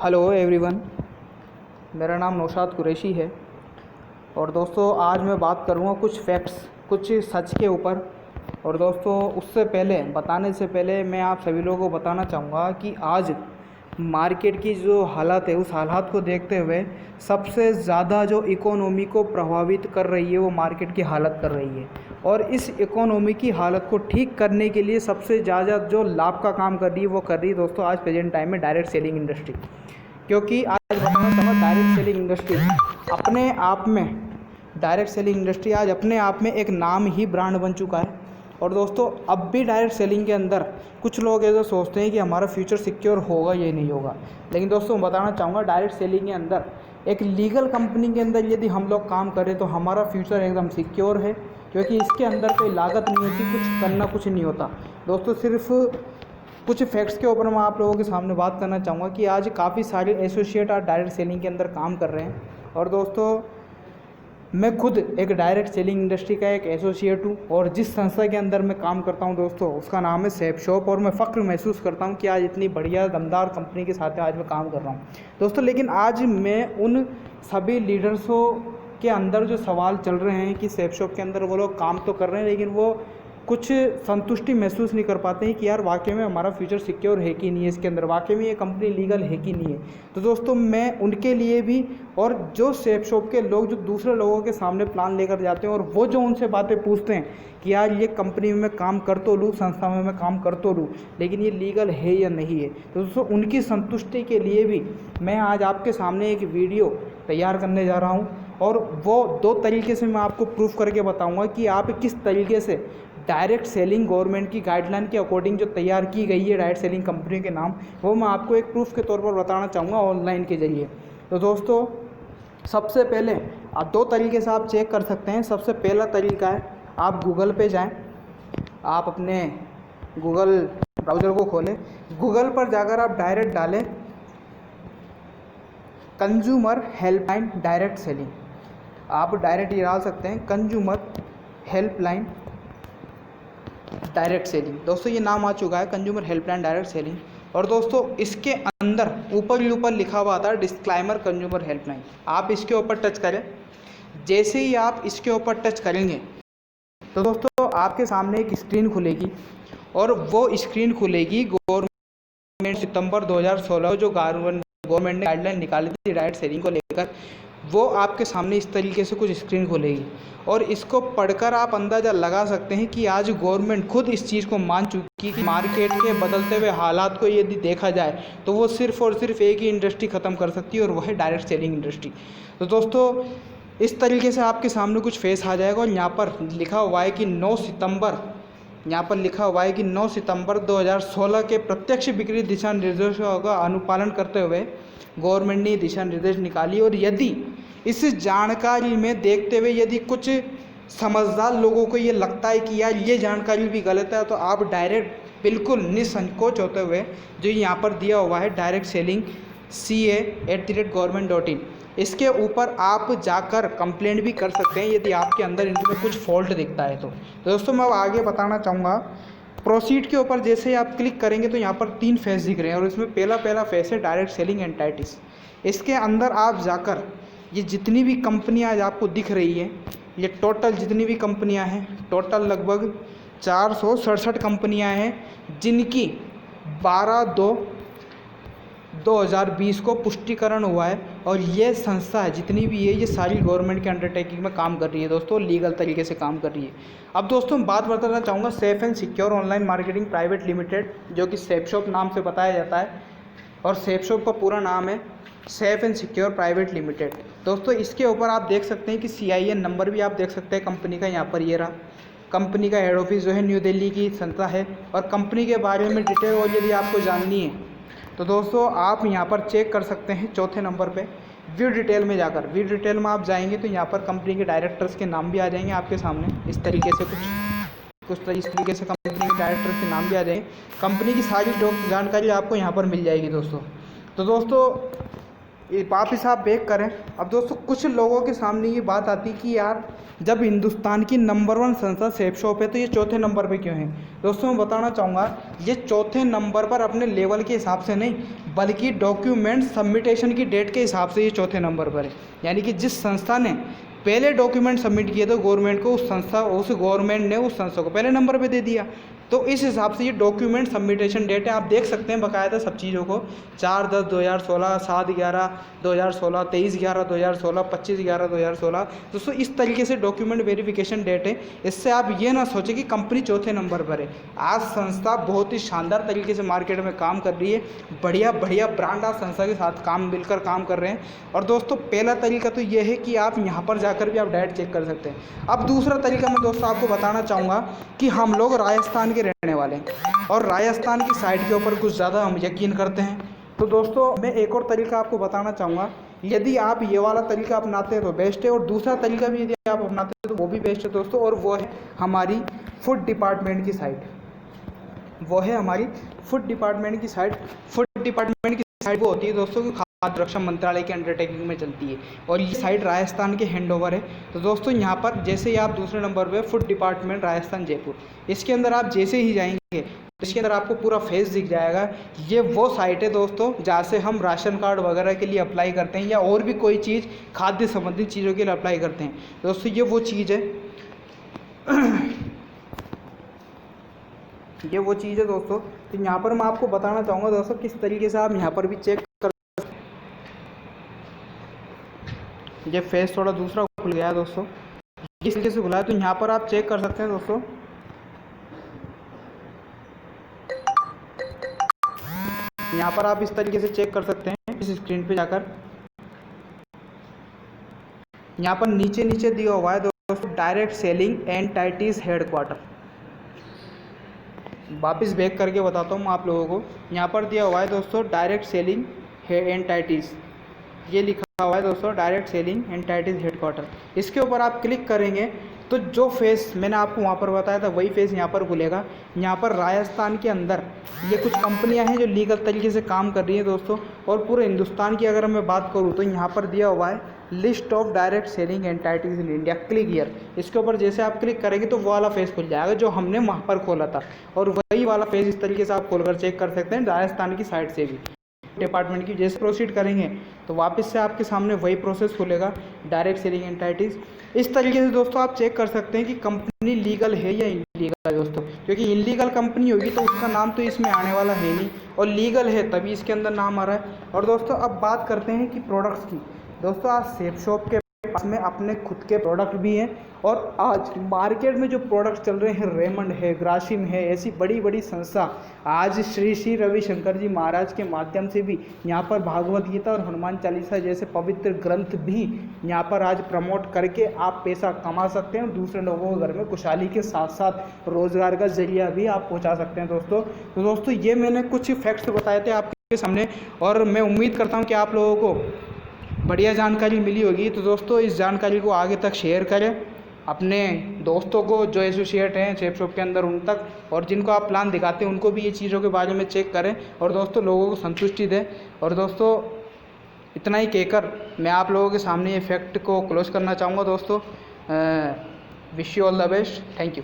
Hello everyone, मेरा नाम नौशाद कुरैशी है। और दोस्तों आज मैं बात करूँगा कुछ फैक्ट्स, कुछ सच के ऊपर। और दोस्तों उससे पहले, बताने से पहले मैं आप सभी लोगों को बताना चाहूँगा कि आज मार्केट की जो हालत है, उस हालात को देखते हुए सबसे ज़्यादा जो इकोनॉमी को प्रभावित कर रही है वो मार्केट की हालत कर रही है। और इस इकोनॉमी की हालत को ठीक करने के लिए सबसे ज़्यादा जो लाभ का काम कर रही है वो कर रही है दोस्तों आज प्रेजेंट टाइम में डायरेक्ट सेलिंग इंडस्ट्री। क्योंकि आज बताना चाहूँगा डायरेक्ट सेलिंग इंडस्ट्री अपने आप में, डायरेक्ट सेलिंग इंडस्ट्री आज अपने आप में एक नाम ही ब्रांड बन चुका है। और दोस्तों अब भी डायरेक्ट सेलिंग के अंदर कुछ लोग ऐसा सोचते हैं कि हमारा फ्यूचर सिक्योर होगा या नहीं होगा। लेकिन दोस्तों बताना चाहूँगा डायरेक्ट सेलिंग के अंदर एक लीगल कंपनी के अंदर यदि हम लोग काम करें तो हमारा फ्यूचर एकदम सिक्योर है, क्योंकि इसके अंदर कोई लागत नहीं होती, कुछ करना कुछ नहीं होता। दोस्तों सिर्फ कुछ फैक्ट्स के ऊपर मैं आप लोगों के सामने बात करना चाहूँगा कि आज काफ़ी सारे एसोसिएट आज डायरेक्ट सेलिंग के अंदर काम कर रहे हैं। और दोस्तों मैं खुद एक डायरेक्ट सेलिंग इंडस्ट्री का एक एसोसिएट हूँ और जिस संस्था के अंदर मैं काम करता हूँ दोस्तों उसका नाम है सेफशॉप। और मैं फ़ख्र महसूस करता हूँ कि आज इतनी बढ़िया दमदार कंपनी के साथ आज मैं काम कर रहा हूँ दोस्तों। लेकिन आज मैं उन सभी लीडर्सों के अंदर जो सवाल चल रहे हैं कि सेफशॉप के अंदर वो लोग काम तो कर रहे हैं लेकिन वो कुछ संतुष्टि महसूस नहीं कर पाते हैं कि यार वाकई में हमारा फ्यूचर सिक्योर है कि नहीं है, इसके अंदर वाकई में ये कंपनी लीगल है कि नहीं है। तो दोस्तों मैं उनके लिए भी, और जो सेफशॉप के लोग जो दूसरे लोगों के सामने प्लान लेकर जाते हैं और वो जो उनसे बातें पूछते हैं कि यार ये कंपनी में मैं काम कर तो लूँ, संस्था में मैं काम कर तो लूँ, लेकिन ये लीगल है या नहीं है, तो दोस्तों उनकी संतुष्टि के लिए भी मैं आज आपके सामने एक वीडियो तैयार करने जा रहा हूँ। और वो दो तरीके से मैं आपको प्रूफ करके बताऊँगा कि आप किस तरीके से डायरेक्ट सेलिंग गवर्नमेंट की गाइडलाइन के अकॉर्डिंग जो तैयार की गई है डायरेक्ट सेलिंग कंपनी के नाम, वो मैं आपको एक प्रूफ के तौर पर बताना चाहूँगा ऑनलाइन के ज़रिए। तो दोस्तों सबसे पहले आप दो तरीके से आप चेक कर सकते हैं। सबसे पहला तरीका है आप गूगल पे जाएं, आप अपने गूगल ब्राउज़र को खोलें, गूगल पर जाकर आप डायरेक्ट डालें कंज्यूमर हेल्पलाइन डायरेक्ट सेलिंग। आप डायरेक्ट ये डाल सकते हैं कंज्यूमर हेल्पलाइन डायरेक्ट सेलिंग। दोस्तों ये नाम आ चुका है कंज्यूमर हेल्पलाइन डायरेक्ट सेलिंग। और दोस्तों इसके अंदर ऊपर ही ऊपर लिखा हुआ था डिस्क्लाइमर कंज्यूमर हेल्पलाइन। आप इसके ऊपर टच करें, जैसे ही आप इसके ऊपर टच करेंगे तो दोस्तों आपके सामने एक स्क्रीन खुलेगी और वो स्क्रीन खुलेगी गवर्नमेंट सितंबर 2016 जो गवर्नमेंट ने गाइडलाइन निकाली थी डायरेक्ट सेलिंग को लेकर, वो आपके सामने इस तरीके से कुछ स्क्रीन खुलेगी। और इसको पढ़कर आप अंदाज़ा लगा सकते हैं कि आज गवर्नमेंट खुद इस चीज़ को मान चुकी है कि मार्केट के बदलते हुए हालात को यदि देखा जाए तो वो सिर्फ़ और सिर्फ एक ही इंडस्ट्री ख़त्म कर सकती है और वह है डायरेक्ट सेलिंग इंडस्ट्री। तो दोस्तों इस तरीके से आपके सामने कुछ फेस आ जाएगा और यहाँ पर लिखा हुआ है कि 9 सितंबर, यहाँ पर लिखा हुआ है कि 9 सितंबर 2016 के प्रत्यक्ष बिक्री दिशा निर्देशों का अनुपालन करते हुए गवर्नमेंट ने दिशा निर्देश निकाली। और यदि इस जानकारी में देखते हुए यदि कुछ समझदार लोगों को ये लगता है कि यार ये जानकारी भी गलत है, तो आप डायरेक्ट बिल्कुल निसंकोच होते हुए जो यहाँ पर दिया हुआ है डायरेक्ट सेलिंग ca@government.in, इसके ऊपर आप जाकर कंप्लेंट भी कर सकते हैं यदि आपके अंदर इनमें कुछ फॉल्ट दिखता है। तो दोस्तों मैं अब आगे बताना चाहूँगा, प्रोसीड के ऊपर जैसे ही आप क्लिक करेंगे तो यहाँ पर 3 फेस दिख रहे हैं और इसमें पहला फेस है डायरेक्ट सेलिंग एंटाइटीज़। इसके अंदर आप जाकर ये जितनी भी कंपनियाँ आज आपको दिख रही है, ये टोटल जितनी भी कंपनियाँ हैं, टोटल लगभग 467 कंपनियाँ हैं जिनकी 12/2/2020 को पुष्टिकरण हुआ है। और ये संस्था है जितनी भी है ये सारी गवर्नमेंट के अंडरटेकिंग में काम कर रही है दोस्तों, लीगल तरीके से काम कर रही है। अब दोस्तों बात बताना चाहूँगा safe and secure online marketing private limited, जो कि सेफशॉप नाम से बताया जाता है और सेफशॉप का पूरा नाम है safe and secure private limited. दोस्तों इसके ऊपर आप देख सकते हैं कि CIN नंबर भी आप देख सकते हैं कंपनी का, यहाँ पर ये रहा। कंपनी का हेड ऑफिस जो है न्यू दिल्ली की संस्था है। और कंपनी के बारे में डिटेल और यदि आपको जाननी है तो दोस्तों आप यहाँ पर चेक कर सकते हैं चौथे नंबर पे व्यू डिटेल में जाकर। व्यू डिटेल में आप जाएंगे तो यहाँ पर कंपनी के डायरेक्टर्स के नाम भी आ जाएंगे आपके सामने इस तरीके से, इस तरीके से कंपनी के डायरेक्टर्स के नाम भी आ जाएंगे। कंपनी की सारी जानकारी आपको यहाँ पर मिल जाएगी दोस्तों। तो दोस्तों वापस आप बैक करें। अब दोस्तों कुछ लोगों के सामने ये बात आती कि यार जब हिंदुस्तान की नंबर 1 संस्था सेफ शॉप है तो ये चौथे नंबर पे क्यों है। दोस्तों मैं बताना चाहूँगा ये चौथे नंबर पर अपने लेवल के हिसाब से नहीं बल्कि डॉक्यूमेंट सबमिटेशन की डेट के हिसाब से ये चौथे नंबर पर है। यानी कि जिस संस्था ने पहले डॉक्यूमेंट सबमिट किए तो गवर्नमेंट को उस गवर्नमेंट ने उस संस्था को पहले नंबर पे दे दिया। तो इस हिसाब से ये डॉक्यूमेंट सबमिटेशन डेट है। आप देख सकते हैं बकायदा सब चीज़ों को 4/10/2016, 7/11/2016, 23/11/2016, 25/11/2016। दोस्तों इस तरीके से डॉक्यूमेंट वेरिफिकेशन डेट है। इससे आप ये ना सोचें कि कंपनी चौथे नंबर पर है। आज संस्था बहुत ही शानदार तरीके से मार्केट में काम कर रही है। बढ़िया बढ़िया ब्रांड आज संस्था के साथ मिलकर काम कर रहे हैं। और दोस्तों पहला तरीका तो ये है कि आप यहाँ पर जाकर भी आप डायरेक्ट चेक कर सकते हैं। अब दूसरा तरीका मैं दोस्तों आपको बताना चाहूँगा कि हम लोग राजस्थान के रहने वाले हैं और राजस्थान की साइड के ऊपर कुछ ज़्यादा हम यकीन करते हैं। तो दोस्तों मैं एक और तरीका आपको बताना चाहूँगा। यदि आप ये वाला तरीका अपनाते हैं तो बेस्ट है, और दूसरा तरीका भी यदि आप अपनाते हैं तो वो भी बेस्ट है दोस्तों। और वो है हमारी फूड डिपार्टमेंट की साइट। वो है हमारी फूड डिपार्टमेंट की साइट। फूड डिपार्टमेंट की साइट वो होती है दोस्तों कि खाद्य सुरक्षा मंत्रालय के अंडरटेकिंग में चलती है और ये साइट राजस्थान के हैंडओवर है। तो दोस्तों यहाँ पर जैसे ही आप दूसरे नंबर पे फूड डिपार्टमेंट राजस्थान जयपुर, इसके अंदर आप जैसे ही जाएंगे तो इसके अंदर आपको पूरा फेस दिख जाएगा। ये वो साइट है दोस्तों जहाँ से हम राशन कार्ड वगैरह के लिए अप्लाई करते हैं या और भी कोई चीज़ खाद्य संबंधित चीज़ों के लिए अप्लाई करते हैं। दोस्तों ये वो चीज़ है ये वो चीज़ है दोस्तों। तो यहाँ पर मैं आपको बताना चाहूँगा दोस्तों किस तरीके से आप यहाँ पर भी चेक कर। ये फेस थोड़ा दूसरा खुल गया है दोस्तों, इस तरीके से खुला है। तो यहाँ पर आप चेक कर सकते हैं दोस्तों। यहाँ पर आप इस तरीके से चेक कर सकते हैं इस स्क्रीन पे जाकर। यहाँ पर नीचे नीचे दिया हुआ है दोस्तों डायरेक्ट सेलिंग एंटाइटीज हेडक्वार्टर। वापस बैक करके बताता हूँ मैं आप लोगों को। यहाँ पर दिया हुआ है दोस्तों डायरेक्ट सेलिंग एंटाइटीज, ये लिखा हुआ है दोस्तों डायरेक्ट सेलिंग एंटाइटीज हेडक्वार्टर। इसके ऊपर आप क्लिक करेंगे तो जो फेस मैंने आपको वहाँ पर बताया था वही फेस यहाँ पर खुलेगा। यहाँ पर राजस्थान के अंदर ये कुछ कंपनियाँ हैं जो लीगल तरीके से काम कर रही हैं दोस्तों। और पूरे हिंदुस्तान की अगर मैं बात करूँ तो यहाँ पर दिया हुआ है list of direct selling entities in India, click here. इसके ऊपर जैसे आप क्लिक करेंगे तो वो वाला फेस खुल जाएगा जो हमने वहाँ पर खोला था, और वही वाला फेस इस तरीके से आप खोलकर चेक कर सकते हैं राजस्थान की साइड से भी। डिपार्टमेंट की जैसे प्रोसीड करेंगे तो वापस से आपके सामने वही प्रोसेस खुलेगा डायरेक्ट सेलिंग एंटाइटीज। इस तरीके से दोस्तों आप चेक कर सकते हैं कि कंपनी लीगल है या इलीगल है दोस्तों। क्योंकि इलीगल कंपनी होगी तो उसका नाम तो इसमें आने वाला है नहीं, और लीगल है तभी इसके अंदर नाम आ रहा है। और दोस्तों अब बात करते हैं कि प्रोडक्ट्स की। दोस्तों आज सेफ शॉप के पास में अपने खुद के प्रोडक्ट भी हैं, और आज मार्केट में जो प्रोडक्ट चल रहे हैं रेमंड है, ग्रासिम है, ऐसी बड़ी बड़ी संस्था आज श्री श्री रविशंकर जी महाराज के माध्यम से भी यहाँ पर भागवत गीता और हनुमान चालीसा जैसे पवित्र ग्रंथ भी यहाँ पर आज प्रमोट करके आप पैसा कमा सकते हैं और दूसरे लोगों के घर में खुशहाली के साथ साथ रोज़गार का जरिया भी आप पहुँचा सकते हैं दोस्तों। तो दोस्तों ये मैंने कुछ फैक्ट्स बताए थे आपके सामने, और मैं उम्मीद करता हूँ कि आप लोगों को बढ़िया जानकारी मिली होगी। तो दोस्तों इस जानकारी को आगे तक शेयर करें अपने दोस्तों को जो एसोसिएट हैं सेफ शॉप के अंदर उन तक, और जिनको आप प्लान दिखाते हैं उनको भी ये चीज़ों के बारे में चेक करें, और दोस्तों लोगों को संतुष्टि दें। और दोस्तों इतना ही कहकर मैं आप लोगों के सामने ये फैक्ट को क्लोज करना चाहूँगा दोस्तों। Wish you all the best, thank you.